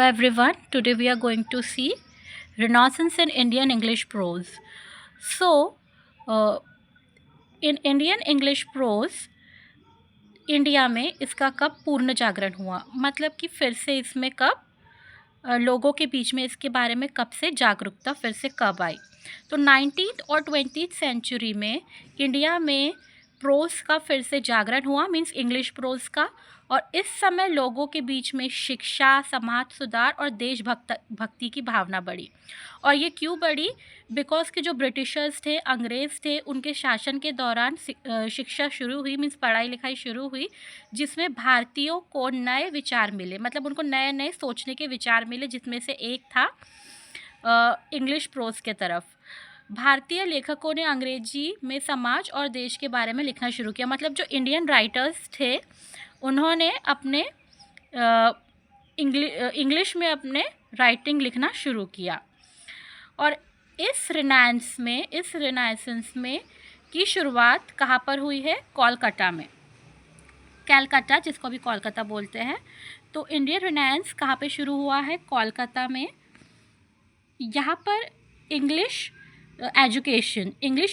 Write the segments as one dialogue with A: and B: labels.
A: Everyone, today we are going to see Renaissance in Indian English prose. So, uh, in Indian English prose, India में इसका कब पूर्ण जागरण हुआ, मतलब कि फिर से इसमें कब लोगों के बीच में इसके बारे में कब से जागरूकता फिर से कब आई। तो 19th और 20th सेंचुरी में इंडिया में प्रोज का फिर से जागरण हुआ, मींस इंग्लिश प्रोज का। और इस समय लोगों के बीच में शिक्षा, समाज सुधार और भक्ति की भावना बढ़ी। और ये क्यों बढ़ी? बिकॉज के जो ब्रिटिशर्स थे, अंग्रेज़ थे, उनके शासन के दौरान शिक्षा शुरू हुई, मीन्स पढ़ाई लिखाई शुरू हुई, जिसमें भारतीयों को नए विचार मिले, मतलब उनको नए नए सोचने के विचार मिले, जिसमें से एक था इंग्लिश प्रोज के तरफ। भारतीय लेखकों ने अंग्रेजी में समाज और देश के बारे में लिखना शुरू किया, मतलब जो इंडियन राइटर्स थे उन्होंने अपने इंग्लिश में अपने राइटिंग लिखना शुरू किया। और इस रिनाइसेंस में की शुरुआत कहाँ पर हुई है? कोलकाता में, कैलकाटा जिसको भी कोलकाता बोलते हैं। तो इंडियन रिनाइसेंस कहाँ पे शुरू हुआ है? कोलकाता में। यहाँ पर इंग्लिश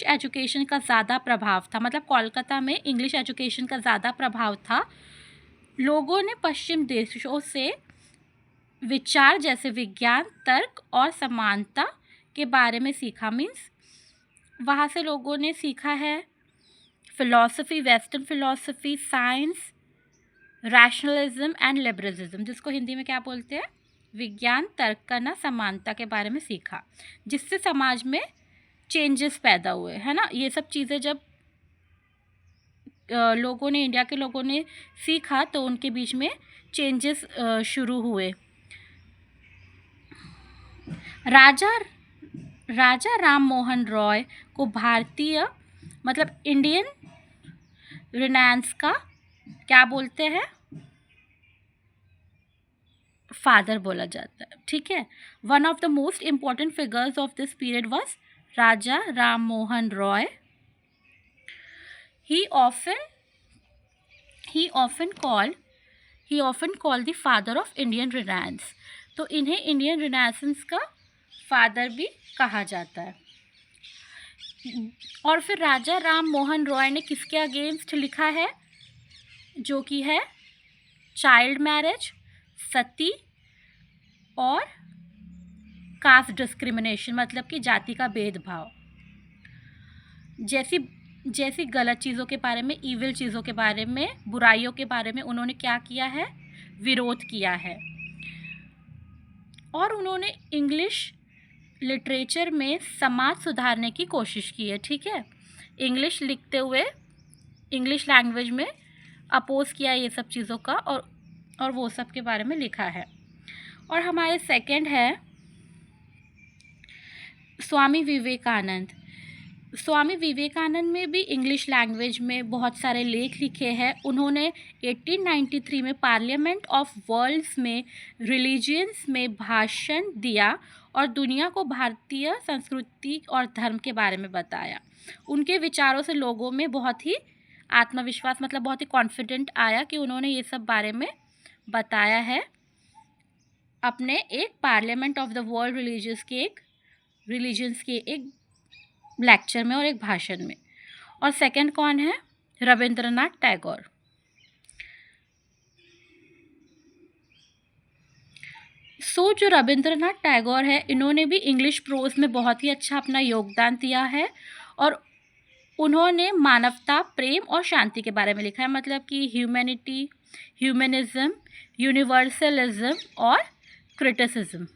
A: एजुकेशन का ज़्यादा प्रभाव था, मतलब कोलकाता में इंग्लिश एजुकेशन का ज़्यादा प्रभाव था। लोगों ने पश्चिम देशों से विचार जैसे विज्ञान, तर्क और समानता के बारे में सीखा, मीन्स वहाँ से लोगों ने सीखा है philosophy, western philosophy, science, rationalism and liberalism, जिसको हिंदी में क्या बोलते हैं? विज्ञान, तर्क करना, समानता के बारे में सीखा, जिससे समाज में चेंजेस पैदा हुए, है ना। ये सब चीज़ें जब लोगों ने, इंडिया के लोगों ने सीखा तो उनके बीच में चेंजेस शुरू हुए। राजा राम मोहन रॉय को भारतीय, मतलब इंडियन रिनाइसेंस का क्या बोलते हैं? फादर बोला जाता है, ठीक है। One of the most important figures of this period was Raja Ram Mohan Roy. He often called the father of Indian Renaissance. तो इन्हें इंडियन रिनाइसेंस का फादर भी कहा जाता है। और फिर राजा राम मोहन रॉय ने किसके अगेंस्ट लिखा है? जो कि है चाइल्ड मैरिज, सती और कास्ट डिस्क्रिमिनेशन, मतलब कि जाति का भेदभाव, जैसी गलत चीज़ों के बारे में, ईविल चीज़ों के बारे में, बुराइयों के बारे में उन्होंने क्या किया है? विरोध किया है। और उन्होंने इंग्लिश लिटरेचर में समाज सुधारने की कोशिश की है, ठीक है। इंग्लिश लिखते हुए इंग्लिश लैंग्वेज में अपोज किया ये सब चीज़ों का, और वो सब के बारे में लिखा है। और हमारे सेकंड है स्वामी विवेकानंद। स्वामी विवेकानंद में भी इंग्लिश लैंग्वेज में बहुत सारे लेख लिखे हैं। उन्होंने 1893 में पार्लियामेंट ऑफ वर्ल्ड्स में रिलीजियंस में भाषण दिया और दुनिया को भारतीय संस्कृति और धर्म के बारे में बताया। उनके विचारों से लोगों में बहुत ही आत्मविश्वास, मतलब बहुत ही कॉन्फिडेंट आया कि उन्होंने ये सब बारे में बताया है अपने एक parliament of the world religions के एक लेक्चर में और एक भाषण में। और सेकंड कौन है? रविंद्रनाथ टैगोर। जो रविंद्रनाथ टैगोर है, इन्होंने भी इंग्लिश प्रोज में बहुत ही अच्छा अपना योगदान दिया है। और उन्होंने मानवता, प्रेम और शांति के बारे में लिखा है, मतलब कि ह्यूमनिज्म, यूनिवर्सलिज्म और क्रिटिसिज्म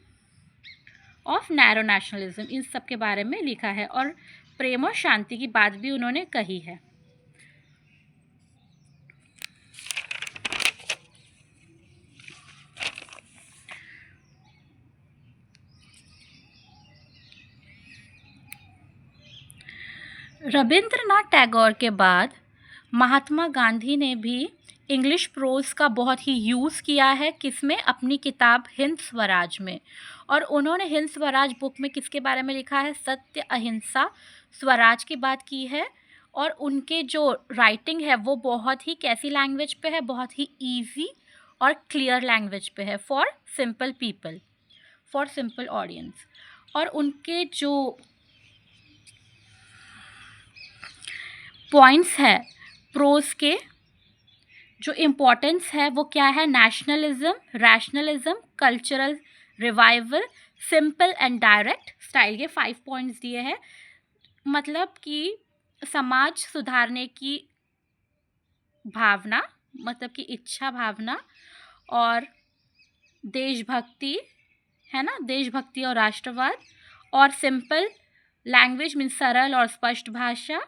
A: ऑफ नैरो नेशनलिज्म, इन सब के बारे में लिखा है। और प्रेम और शांति की बात भी उन्होंने कही है। रविंद्रनाथ टैगोर के बाद महात्मा गांधी ने भी इंग्लिश प्रोज का बहुत ही यूज़ किया है, किसमें? अपनी किताब हिंद स्वराज में। और उन्होंने हिंद स्वराज बुक में किसके बारे में लिखा है? सत्य, अहिंसा, स्वराज की बात की है। और उनके जो राइटिंग है वो बहुत ही कैसी लैंग्वेज पे है? बहुत ही ईजी और क्लियर लैंग्वेज पे है, for simple people, for simple audience. और उनके जो पॉइंट्स है प्रोज के, जो इम्पोर्टेंस है वो क्या है, nationalism, rationalism, cultural revival, simple and direct style, ये 5 पॉइंट्स दिए हैं। मतलब कि समाज सुधारने की भावना, मतलब कि इच्छा भावना, और देशभक्ति, है ना, देशभक्ति और राष्ट्रवाद, और सिंपल लैंग्वेज मीन्स सरल और स्पष्ट भाषा,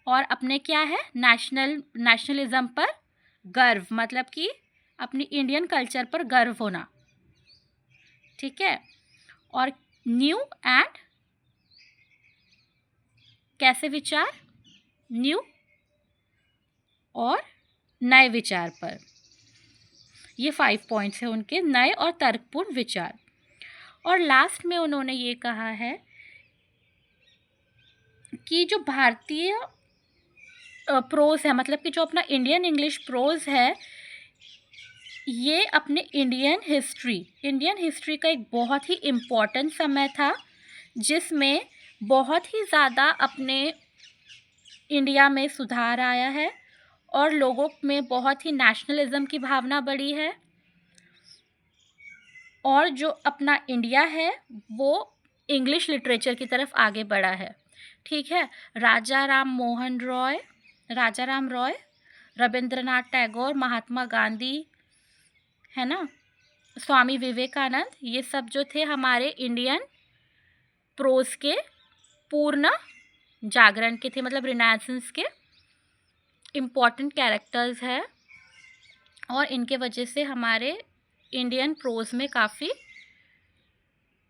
A: और अपने क्या है, नेशनलिज्म पर गर्व, मतलब कि अपनी इंडियन कल्चर पर गर्व होना, ठीक है। और न्यू एंड कैसे विचार, न्यू और नए विचार पर, ये 5 पॉइंट्स हैं उनके, नए और तर्कपूर्ण विचार। और लास्ट में उन्होंने ये कहा है कि जो भारतीय प्रोज है, मतलब कि जो अपना इंडियन इंग्लिश प्रोज है, ये अपने इंडियन हिस्ट्री का एक बहुत ही इम्पॉर्टेंट समय था, जिसमें बहुत ही ज़्यादा अपने इंडिया में सुधार आया है और लोगों में बहुत ही नेशनलिज्म की भावना बढ़ी है, और जो अपना इंडिया है वो इंग्लिश लिटरेचर की तरफ आगे बढ़ा है, ठीक है। राजा राम रॉय, रविंद्रनाथ टैगोर, महात्मा गांधी, है ना, स्वामी विवेकानंद, ये सब जो थे हमारे इंडियन प्रोज के पूर्ण जागरण के थे, मतलब रिनेसेंस के इम्पॉर्टेंट कैरेक्टर्स है, और इनके वजह से हमारे इंडियन प्रोज में काफ़ी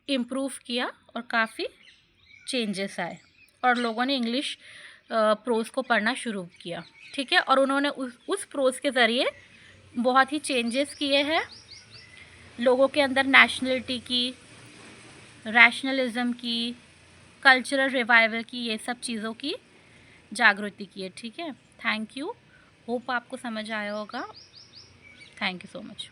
A: इम्प्रूव किया और काफ़ी चेंजेस आए, और लोगों ने इंग्लिश प्रोज को पढ़ना शुरू किया, ठीक है। और उन्होंने उस प्रोज के ज़रिए बहुत ही चेंजेस किए हैं, लोगों के अंदर नेशनलिटी की, रैशनलिज्म की, कल्चरल रिवाइवल की, ये सब चीज़ों की जागृति की है, ठीक है। थैंक यू, होप आपको समझ आया होगा। Thank you so much.